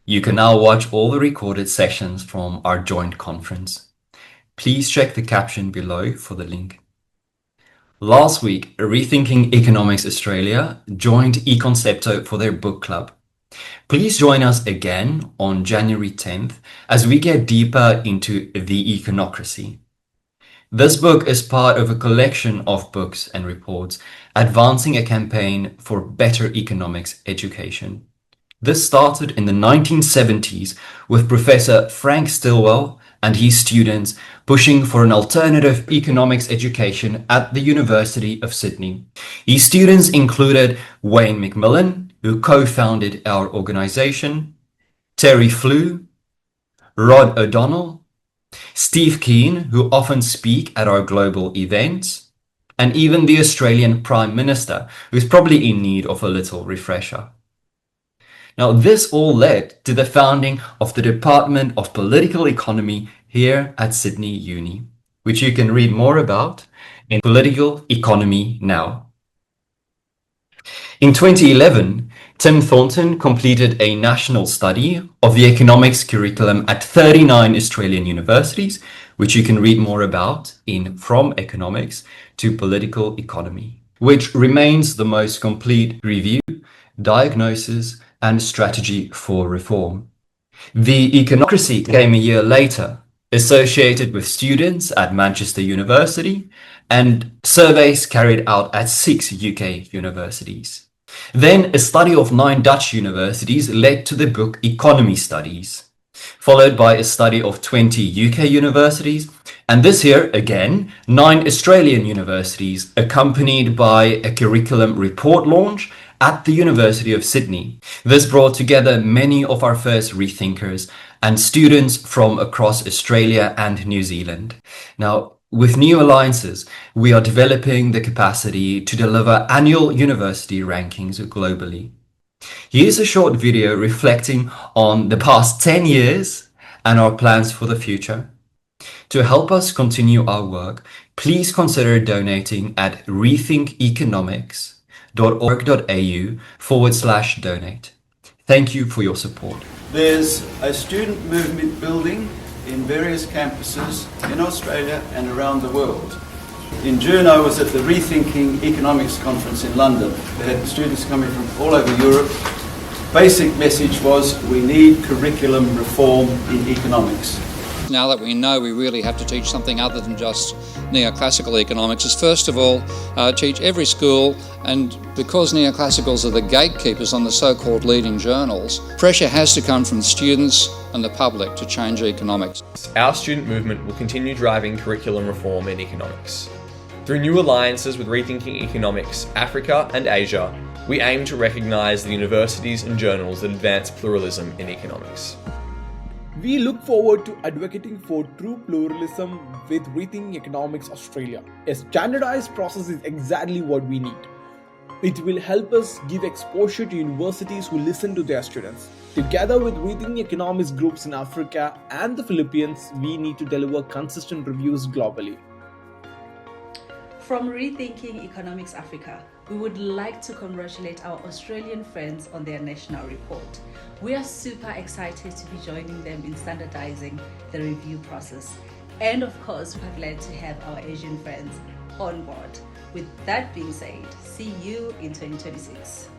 You can now watch all the recorded sessions from our joint conference. Please check the caption below for the link. Last week, Rethinking Economics Australia joined eConcepto for their book club. Please join us again on January 10th as we get deeper into the econocracy. This book is part of a collection of books and reports advancing a campaign for better economics education. This started in the 1970s with Professor Frank Stilwell and his students pushing for an alternative economics education at the University of Sydney. His students included Wayne McMillan, who co-founded our organization, Terry Flew, Rod O'Donnell, Steve Keen, who often speak at our global events, and even the Australian Prime Minister, who's probably in need of a little refresher. Now, this all led to the founding of the Department of Political Economy here at Sydney Uni, which you can read more about in Political Economy Now. In 2011, Tim Thornton completed a national study of the economics curriculum at 39 Australian universities, which you can read more about in From Economics to Political Economy, which remains the most complete review, diagnosis, and strategy for reform. The econocracy came a year later, associated with students at Manchester University and surveys carried out at 6 UK universities. Then a study of 9 Dutch universities led to the book Economy Studies, followed by a study of 20 UK universities, and this year, again, 9 Australian universities, accompanied by a curriculum report launch at the University of Sydney. This brought together many of our first rethinkers and students from across Australia and New Zealand. Now, with new alliances, we are developing the capacity to deliver annual university rankings globally. Here's a short video reflecting on the past 10 years and our plans for the future. To help us continue our work, please consider donating at rethinkeconomics.org.au/donate. Thank you for your support. There's a student movement building in various campuses in Australia and around the world. In June, I was at the Rethinking Economics Conference in London. They had students coming from all over Europe. Basic message was we need curriculum reform in economics. Now that we know we really have to teach something other than just neoclassical economics, is first of all teach every school, and because neoclassicals are the gatekeepers on the so-called leading journals, pressure has to come from students and the public to change economics. Our student movement will continue driving curriculum reform in economics. Through new alliances with Rethinking Economics, Africa and Asia, we aim to recognise the universities and journals that advance pluralism in economics. We look forward to advocating for true pluralism with Rethinking Economics Australia. A standardized process is exactly what we need. It will help us give exposure to universities who listen to their students. Together with Rethinking Economics groups in Africa and the Philippines, we need to deliver consistent reviews globally. From Rethinking Economics Africa, we would like to congratulate our Australian friends on their national report. We are super excited to be joining them in standardizing the review process. And of course, we are glad to have our Asian friends on board. With that being said, see you in 2026.